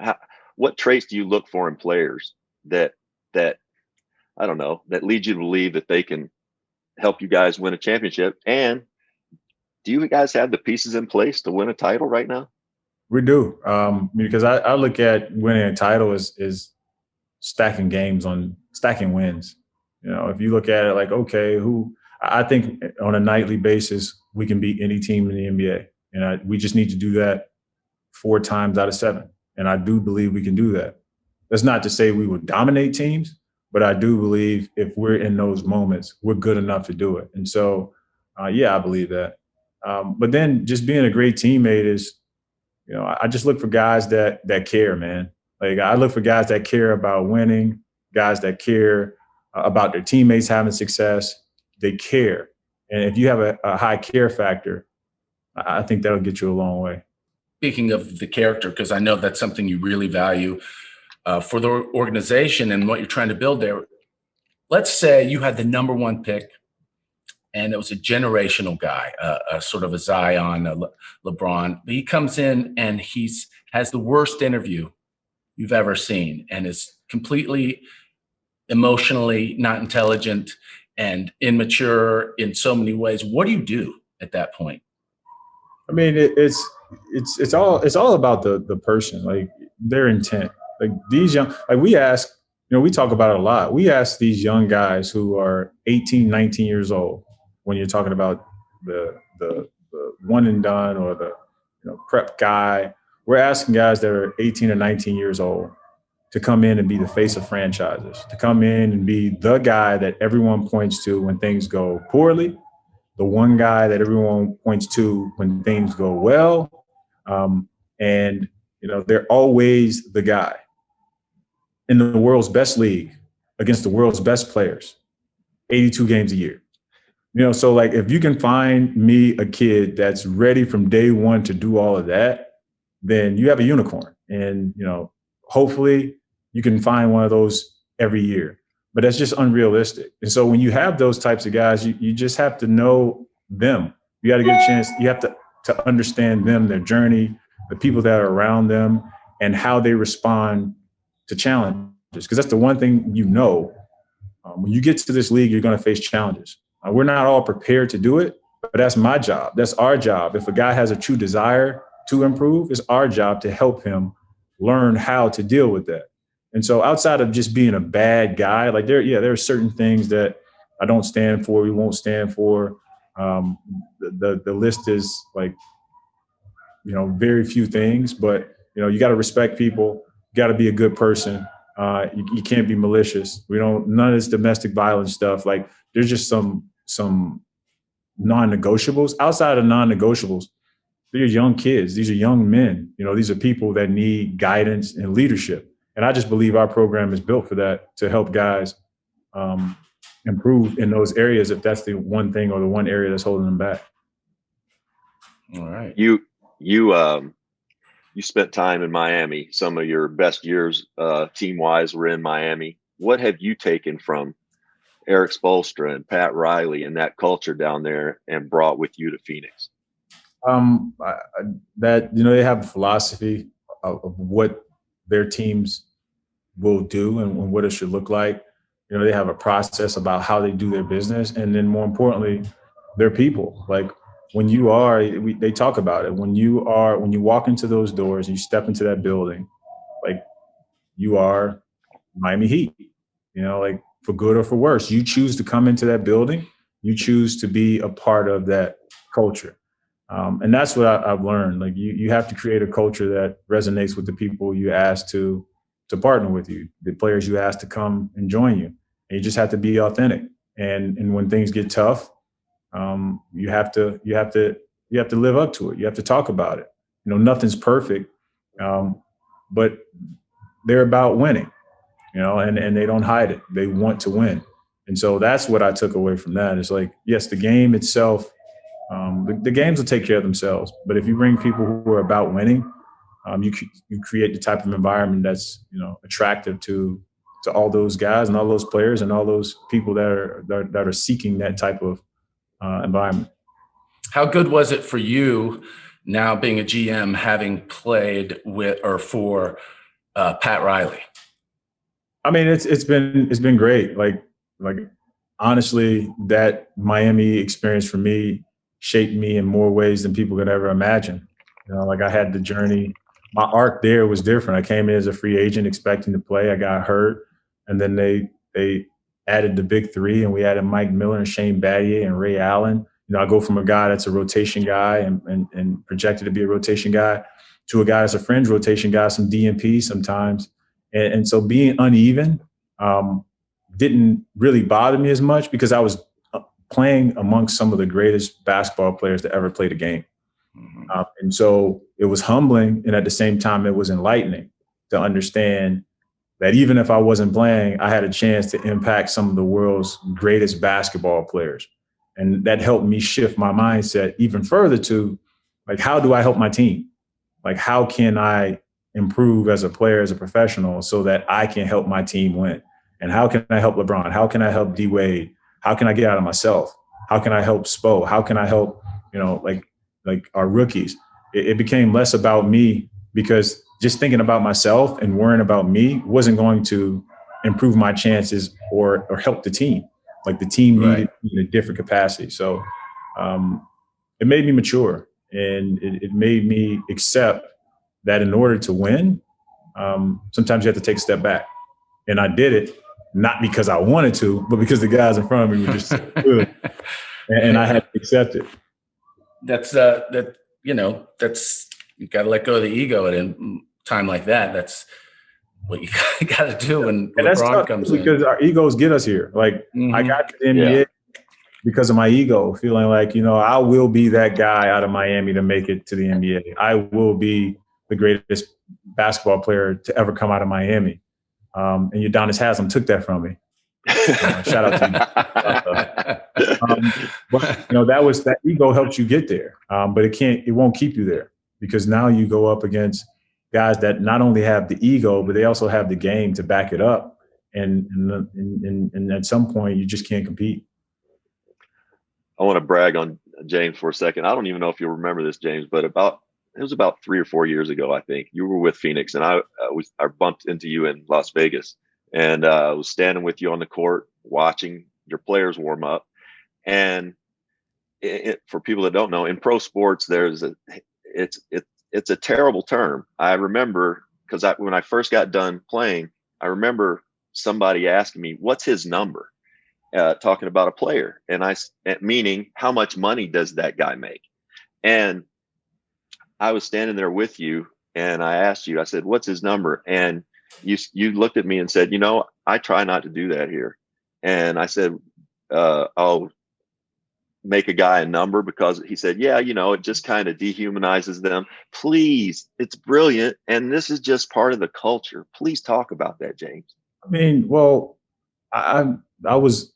what traits do you look for in players that I don't know, that lead you to believe that they can help you guys win a championship? And do you guys have the pieces in place to win a title right now? We do, because I look at winning a title is stacking wins. You know, if you look at it like, okay, I think on a nightly basis we can beat any team in the NBA, and we just need to do that 4 times out of 7. And I do believe we can do that. That's not to say we would dominate teams, but I do believe if we're in those moments, we're good enough to do it. And so, yeah, I believe that. But then just being a great teammate is, you know, I just look for guys that care, man. Like I look for guys that care about winning, guys that care about their teammates having success. They care. And if you have a high care factor, I think that'll get you a long way. Speaking of the character, because I know that's something you really value for the organization and what you're trying to build there. Let's say you had the number 1 pick and it was a generational guy, a sort of a Zion, LeBron. He comes in and has the worst interview you've ever seen and is completely emotionally not intelligent and immature in so many ways. What do you do at that point? I mean, it's all about the person, like their intent. Like these young, like we ask, you know, we talk about it a lot. We ask these young guys who are 18, 19 years old, when you're talking about the one and done or the, you know, prep guy, we're asking guys that are 18 or 19 years old to come in and be the face of franchises, to come in and be the guy that everyone points to when things go poorly, the one guy that everyone points to when things go well. And, you know, they're always the guy in the world's best league against the world's best players, 82 games a year. You know, so like if you can find me a kid that's ready from day one to do all of that, then you have a unicorn. And, you know, hopefully you can find one of those every year, but that's just unrealistic. And so when you have those types of guys, you just have to know them. You got to get a chance. You have to understand them, their journey, the people that are around them, and how they respond to challenges. Because that's the one thing, you know, when you get to this league, you're going to face challenges. We're not all prepared to do it, but that's my job. That's our job. If a guy has a true desire to improve, it's our job to help him learn how to deal with that. And so outside of just being a bad guy, like there are certain things that I don't stand for, we won't stand for. The list is like, very few things, but you got to respect people, you got to be a good person. You can't be malicious. None of this domestic violence stuff. Like there's just some non-negotiables. Outside of non-negotiables, they're young kids. These are young men. These are people that need guidance and leadership. And I just believe our program is built for that, to help guys improve in those areas if that's the one thing or the one area that's holding them back. All right. You spent time in Miami. Some of your best years team-wise were in Miami. What have you taken from Eric Spoelstra and Pat Riley and that culture down there and brought with you to Phoenix? They have a philosophy of what their teams will do and what it should look like. They have a process about how they do their business, and then more importantly, their people. Like when they talk about it. When you walk into those doors, you step into that building, like you are Miami Heat. Like for good or for worse, you choose to come into that building. You choose to be a part of that culture. And that's what I've learned. Like you have to create a culture that resonates with the people you ask to partner with you, the players you ask to come and join you. And you just have to be authentic. And when things get tough, you have to live up to it. You have to talk about it. Nothing's perfect, but they're about winning. And they don't hide it. They want to win. And so that's what I took away from that. It's like, yes, the game itself. The games will take care of themselves, but if you bring people who are about winning, you create the type of environment that's attractive to all those guys and all those players and all those people that are seeking that type of environment. How good was it for you now being a GM, having played with or for Pat Riley? I mean, it's been great. Like honestly, that Miami experience for me shaped me in more ways than people could ever imagine. Like I had the journey. My arc there was different. I came in as a free agent expecting to play. I got hurt. And then they added the big three, and we added Mike Miller and Shane Battier and Ray Allen. I go from a guy that's a rotation guy and projected to be a rotation guy to a guy that's a fringe rotation guy, some DNP sometimes. And so being uneven didn't really bother me as much because I was playing amongst some of the greatest basketball players to ever play the game. Mm-hmm. And so it was humbling, and at the same time, it was enlightening to understand that even if I wasn't playing, I had a chance to impact some of the world's greatest basketball players. And that helped me shift my mindset even further to, like, how do I help my team? Like, how can I improve as a player, as a professional, so that I can help my team win? And how can I help LeBron? How can I help D Wade? How can I get out of myself? How can I help Spo? How can I help, like our rookies? It became less about me, because just thinking about myself and worrying about me wasn't going to improve my chances or help the team. Like the team needed me in a different capacity. So it made me mature, and it made me accept that in order to win, sometimes you have to take a step back. And I did it, not because I wanted to, but because the guys in front of me were just good. And I had to accept it. That's you got to let go of the ego at a time like that. That's what you got to do when LeBron comes in. Because our egos get us here. Like I got to the NBA because of my ego, feeling like, I will be that guy out of Miami to make it to the NBA. I will be the greatest basketball player to ever come out of Miami. And Udonis Haslem took that from me. Shout out to you. But that ego helps you get there. But it won't keep you there, because now you go up against guys that not only have the ego, but they also have the game to back it up. And at some point you just can't compete. I want to brag on James for a second. I don't even know if you'll remember this, James, but it was about 3 or 4 years ago, I think. You were with Phoenix, and I bumped into you in Las Vegas, and I was standing with you on the court watching your players warm up. And for people that don't know, in pro sports, it's a terrible term. I remember because when I first got done playing, I remember somebody asking me, "What's his number?" Talking about a player, and meaning how much money does that guy make? And I was standing there with you, and I asked you, I said, "What's his number?" And you looked at me and said, I try not to do that here. And I said, I'll make a guy a number, because he said, yeah, it just kind of dehumanizes them. Please, it's brilliant. And this is just part of the culture. Please talk about that, James. I mean, well, I was,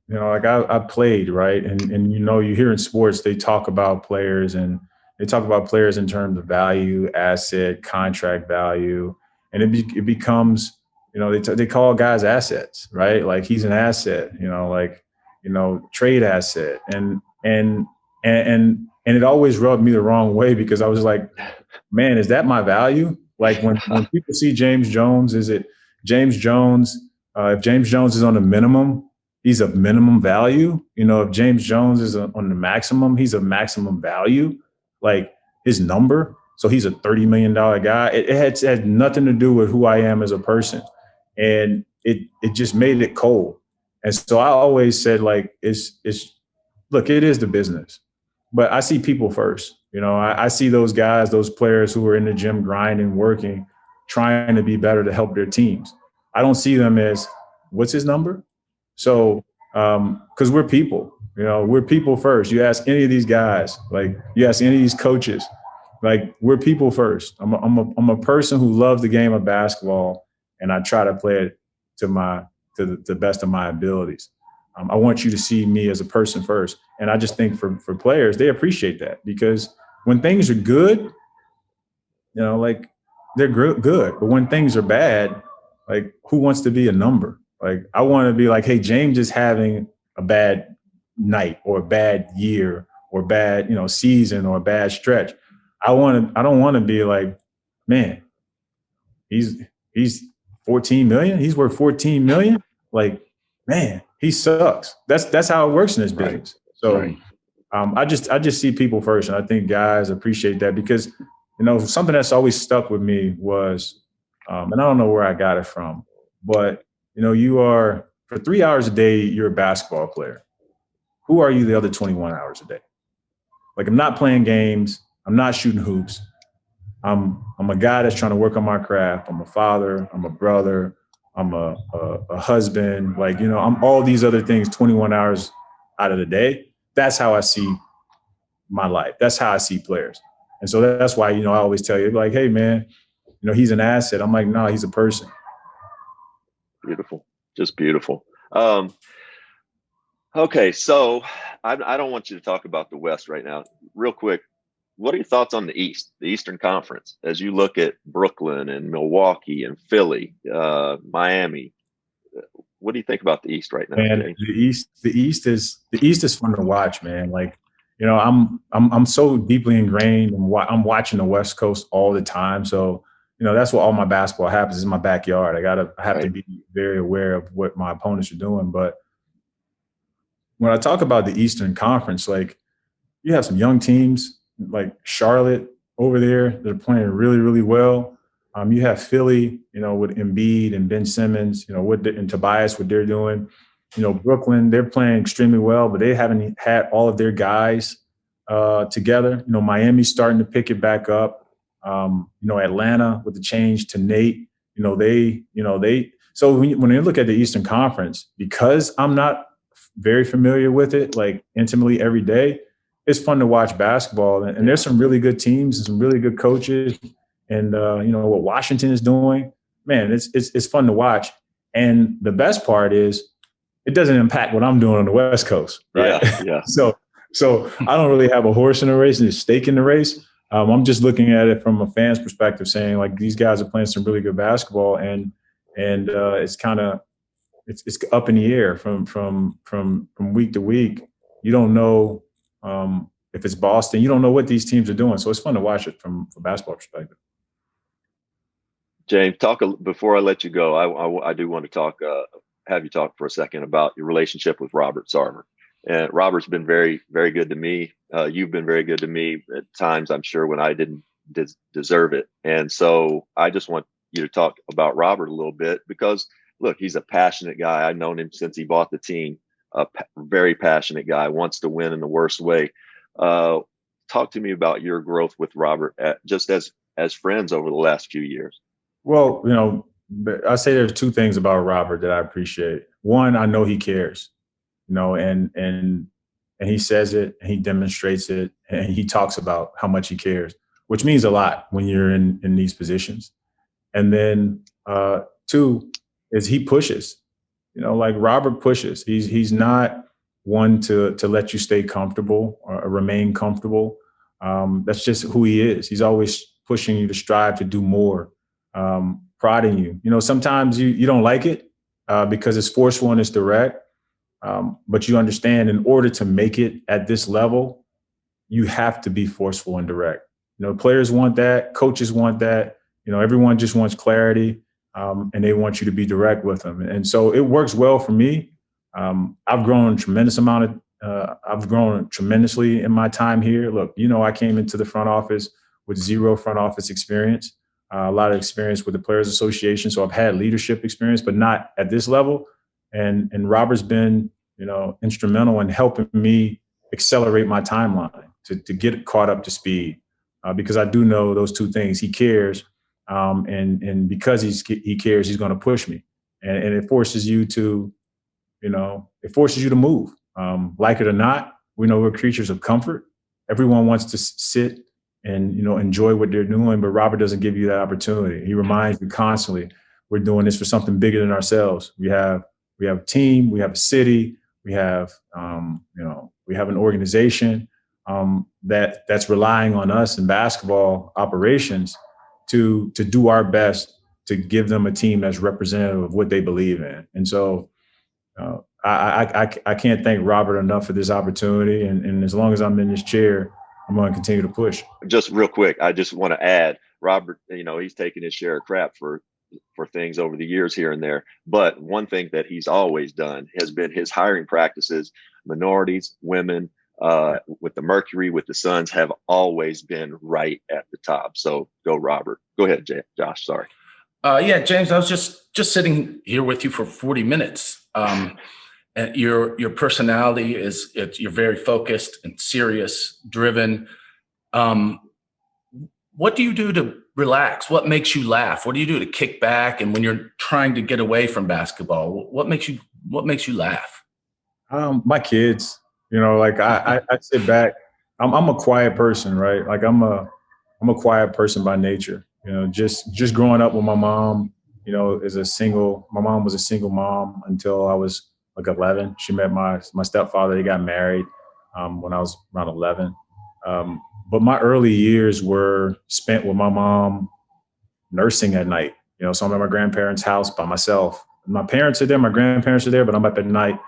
like I played, right? And you hear in sports, they talk about players, and they talk about players in terms of value, asset, contract value. And it becomes, they call guys assets, right? Like, he's an asset, trade asset. And it always rubbed me the wrong way, because I was like, man, is that my value? Like, when people see James Jones, is it James Jones? If James Jones is on the minimum, he's of minimum value. If James Jones is on the maximum, he's of maximum value, like his number. So he's a $30 million guy. It had nothing to do with who I am as a person. And it just made it cold. And so I always said, like, look, it is the business, but I see people first. I see those guys, those players who are in the gym grinding, working, trying to be better to help their teams. I don't see them as, what's his number? So, because we're people, we're people first. You ask any of these guys, like, you ask any of these coaches, like, we're people first. I'm a person who loves the game of basketball, and I try to play it to the best of my abilities. I want you to see me as a person first. And I just think for players, they appreciate that, because when things are good, like, they're good. But when things are bad, like, who wants to be a number? Like, I want to be like, hey, James is having a bad night, or a bad year, or bad, season, or a bad stretch. I don't want to be like, man, he's 14 million. He's worth 14 million. Like, man, he sucks. That's how it works in this business. Right. So right. I just see people first. And I think guys appreciate that, because, something that's always stuck with me was, and I don't know where I got it from, but, you are, for 3 hours a day, you're a basketball player. Who are you the other 21 hours a day? Like, I'm not playing games. I'm not shooting hoops. I'm a guy that's trying to work on my craft. I'm a father. I'm a brother. I'm a husband. Like, I'm all these other things 21 hours out of the day. That's how I see my life. That's how I see players. And so that's why, I always tell you, like, hey, man, he's an asset. I'm like, no, he's a person. Beautiful. Just beautiful. Okay, so I don't want you to talk about the West right now. Real quick, what are your thoughts on the East, the Eastern Conference, as you look at Brooklyn and Milwaukee and Philly, Miami? What do you think about the East right now? Man, the East is fun to watch, man. Like, I'm so deeply ingrained, and I'm watching the West Coast all the time. So, that's what all my basketball happens, is in my backyard. I have to be very aware of what my opponents are doing. But when I talk about the Eastern Conference, like, you have some young teams like Charlotte over there that are playing really, really well. You have Philly, with Embiid and Ben Simmons, and Tobias, what they're doing. Brooklyn, they're playing extremely well, but they haven't had all of their guys together. Miami's starting to pick it back up. Atlanta with the change to Nate, so when you look at the Eastern Conference, because I'm not very familiar with it, like, intimately every day, it's fun to watch basketball. And there's some really good teams and some really good coaches. And, what Washington is doing, man, it's fun to watch. And the best part is, it doesn't impact what I'm doing on the West Coast, right? Yeah. So I don't really have a horse in the race and a stake in the race. I'm just looking at it from a fan's perspective, saying, like, these guys are playing some really good basketball, and it's kind of it's up in the air from week to week. You don't know if it's Boston. You don't know what these teams are doing, so it's fun to watch it from a basketball perspective. James, before I let you go. I do want to have you talk for a second about your relationship with Robert Sarver. And Robert's been very, very good to me. You've been very good to me at times, I'm sure, when I didn't deserve it. And so I just want you to talk about Robert a little bit, because look, he's a passionate guy. I've known him since he bought the team. Very passionate guy, wants to win in the worst way. Talk to me about your growth with Robert, just as friends over the last few years. Well, I say there's two things about Robert that I appreciate. One, I know he cares, and he says it, and he demonstrates it, and he talks about how much he cares, which means a lot when you're in these positions. And then two is he pushes, like Robert pushes. He's not one to let you stay comfortable or remain comfortable. That's just who he is. He's always pushing you to strive to do more, prodding you. Sometimes you don't like it because it's forceful and it's direct. But you understand, in order to make it at this level, you have to be forceful and direct. Players want that, coaches want that. Everyone just wants clarity, and they want you to be direct with them. And so it works well for me. I've grown I've grown tremendously in my time here. Look, I came into the front office with zero front office experience, a lot of experience with the Players Association. So I've had leadership experience, but not at this level. And Robert's been, instrumental in helping me accelerate my timeline to get caught up to speed, because I do know those two things. He cares, and because he cares, he's going to push me, and it forces you to, move. Like it or not, we know we're creatures of comfort. Everyone wants to sit and enjoy what they're doing, but Robert doesn't give you that opportunity. He reminds you constantly, we're doing this for something bigger than ourselves. We have a team, we have a city, we have we have an organization that's relying on us in basketball operations to do our best to give them a team that's representative of what they believe in. And so I can't thank Robert enough for this opportunity. And as long as I'm in this chair, I'm going to continue to push. Just real quick, I just want to add, Robert, he's taken his share of crap for things over the years here and there. But one thing that he's always done has been his hiring practices. Minorities, women, with the Mercury, with the Suns, have always been right at the top. So go, Robert. Go ahead, Josh. Sorry. Yeah, James, I was just sitting here with you for 40 minutes. And your personality you're very focused and serious, driven. What do you do to relax? What makes you laugh? What do you do to kick back? And when you're trying to get away from basketball, what makes you laugh? My kids, I sit back. I'm a quiet person, right? Like I'm a quiet person by nature. Just growing up with my mom, my mom was a single mom until I was like 11. She met my stepfather. They got married when I was around 11. But my early years were spent with my mom nursing at night. So I'm at my grandparents' house by myself. My parents are there, my grandparents are there, but I'm up at night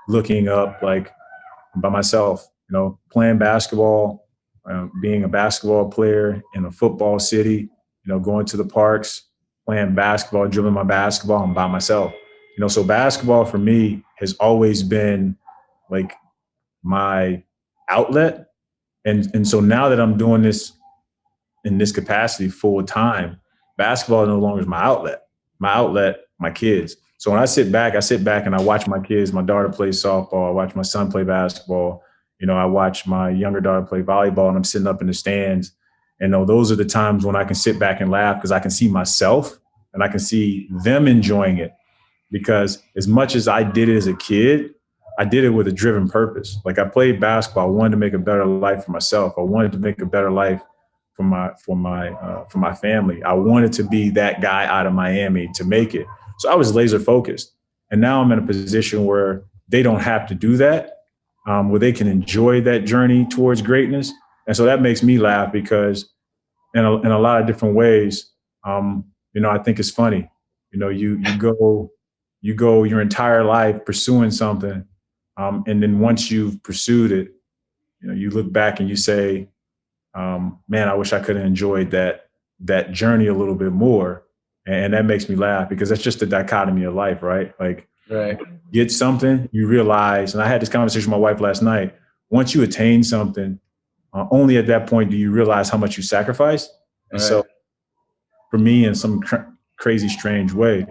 looking up like by myself, playing basketball, being a basketball player in a football city, going to the parks, playing basketball, dribbling my basketball, and by myself. So basketball for me has always been like my outlet. And so now that I'm doing this in this capacity full time, basketball no longer is my outlet. My outlet, my kids. So when I sit back and I watch my kids. My daughter plays softball. I watch my son play basketball. I watch my younger daughter play volleyball, and I'm sitting up in the stands. And those are the times when I can sit back and laugh because I can see myself and I can see them enjoying it. Because as much as I did it as a kid, I did it with a driven purpose. Like I played basketball. I wanted to make a better life for myself. I wanted to make a better life for my family. I wanted to be that guy out of Miami to make it. So I was laser focused. And now I'm in a position where they don't have to do that, where they can enjoy that journey towards greatness. And so that makes me laugh because in a lot of different ways, I think it's funny. You go your entire life pursuing something. And then once you've pursued it, you look back and you say, man, I wish I could have enjoyed that journey a little bit more. And that makes me laugh because that's just the dichotomy of life, right? Like, right. Get something, you realize, and I had this conversation with my wife last night, once you attain something, only at that point do you realize how much you sacrificed. And so for me, in some crazy, strange way.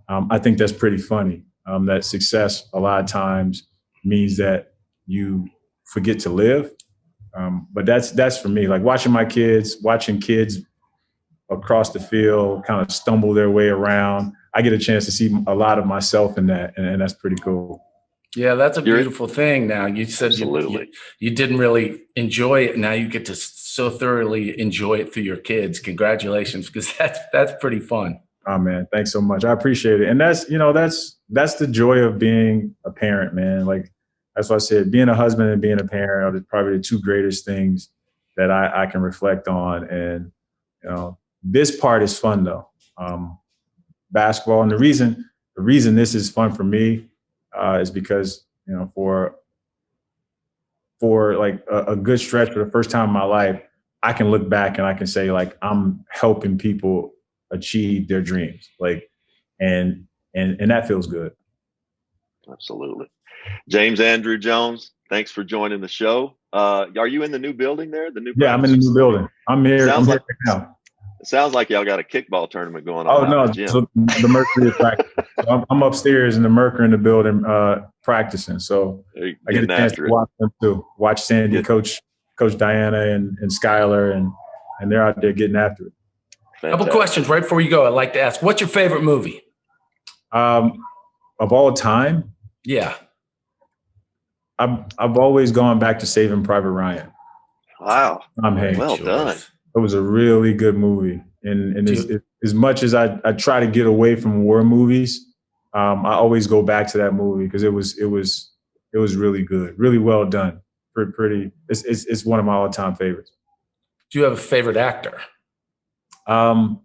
I think that's pretty funny. That success a lot of times means that you forget to live. But that's for me. Like watching kids across the field kind of stumble their way around. I get a chance to see a lot of myself in that, and that's pretty cool. Yeah, that's a beautiful thing. Now, you said you didn't really enjoy it. Now you get to so thoroughly enjoy it through your kids. Congratulations, because that's pretty fun. Oh man, thanks so much. I appreciate it. And that's the joy of being a parent, man. Like that's what I said. Being a husband and being a parent are probably the two greatest things that I can reflect on. And this part is fun though. Basketball, and the reason this is fun for me is because for like a good stretch, for the first time in my life, I can look back and I can say like I'm helping people achieve their dreams, like and that feels good. Absolutely. James Andrew Jones, thanks for joining the show. Are you in the new building there? Yeah, I'm in the new building. I'm here right now. It sounds like y'all got a kickball tournament going on. Oh no, so the Mercury is practicing. So I'm upstairs in the Mercury in the building practicing. So I get a chance to watch them too. Watch Sandy, Coach Diana and Skylar, and they're out there getting after it. A couple questions right before you go. I'd like to ask, what's your favorite movie? Of all time? Yeah. I've always gone back to Saving Private Ryan. Wow. Tom Hanks. Well done. It was a really good movie. And as much as I try to get away from war movies, I always go back to that movie because it was really good, really well done. Pretty. It's one of my all-time favorites. Do you have a favorite actor? I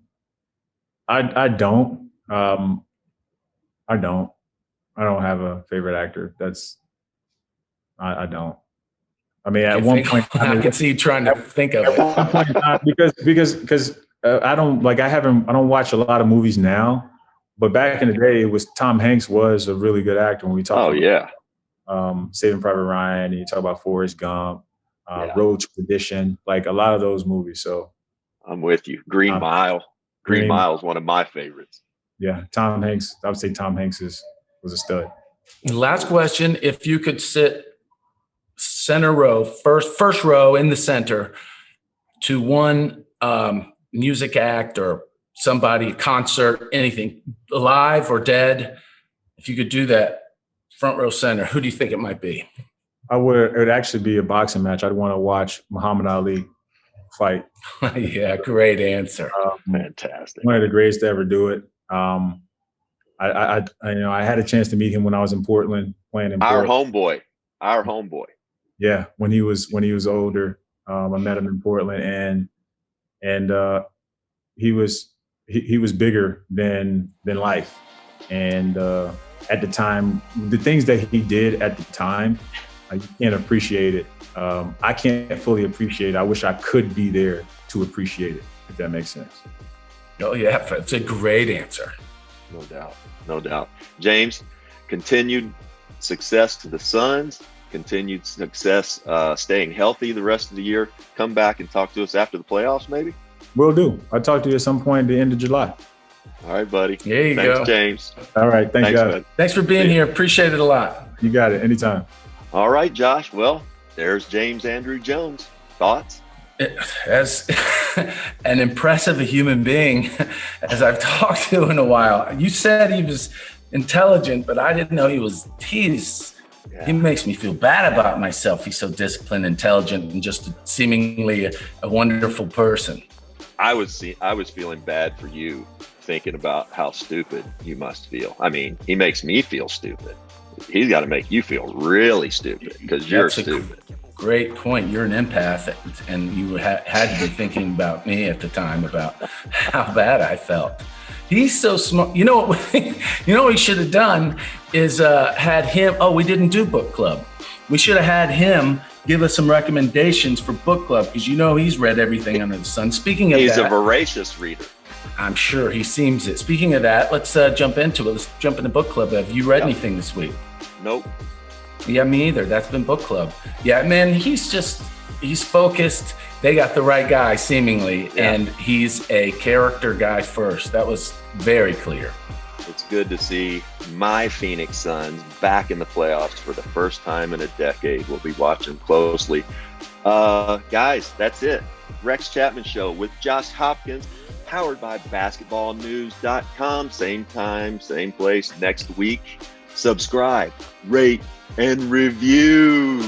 don't. I don't have a favorite actor. I don't. I mean, at one point, I can see you trying to think of it. because I don't watch a lot of movies now, but back in the day, Tom Hanks was a really good actor when we talk. Saving Private Ryan, and you talk about Forrest Gump, Road Tradition, like a lot of those movies. So I'm with you. Green Mile. Green Mile is one of my favorites. Yeah, Tom Hanks. I would say Tom Hanks was a stud. Last question: if you could sit center row, first row in the center, to one music act or somebody, concert, anything, alive or dead, if you could do that, front row center, who do you think it might be? It would actually be a boxing match. I'd want to watch Muhammad Ali fight. Yeah, great answer. Fantastic. One of the greatest to ever do it. I had a chance to meet him when I was in Portland playing in Portland. Our homeboy. Yeah, when he was older, I met him in Portland, and he was bigger than life, and at the time, the things that he did at the time, you can't appreciate it. I can't fully appreciate it. I wish I could be there to appreciate it, if that makes sense. Oh yeah, it's a great answer. No doubt. James, continued success to the Suns. Continued success staying healthy the rest of the year. Come back and talk to us after the playoffs, maybe? Will do. I'll talk to you at some point at the end of July. All right, buddy. There you go. Thanks, James. All right. Thanks, guys. Man. Thanks for being here. Appreciate it a lot. You got it. Anytime. All right, Josh. Well, there's James Andrew Jones. Thoughts? As an impressive human being as I've talked to in a while. You said he was intelligent, but I didn't know he makes me feel bad about myself. He's so disciplined, intelligent, and just seemingly a wonderful person. I was feeling bad for you, thinking about how stupid you must feel. I mean, he makes me feel stupid. He's got to make you feel really stupid because you're stupid. Great point. You're an empath, and you had to be thinking about me at the time about how bad I felt. He's so smart. You know what we should have done is had him. Oh, we didn't do book club. We should have had him give us some recommendations for book club because he's read everything under the sun. Speaking of he's a voracious reader. I'm sure he seems it. Speaking of that, let's jump into it. Let's jump into book club. Have you read anything this week? Nope. Yeah, me either. That's been book club. Yeah, man, he's focused. they got the right guy seemingly, Yeah. and he's a character guy first. That was very clear. It's good to see my Phoenix Suns back in the playoffs for the first time in a decade. We'll be watching closely. Guys, that's it. Rex Chapman Show with Josh Hopkins, powered by basketballnews.com. Same time, same place next week. Subscribe, rate, and review.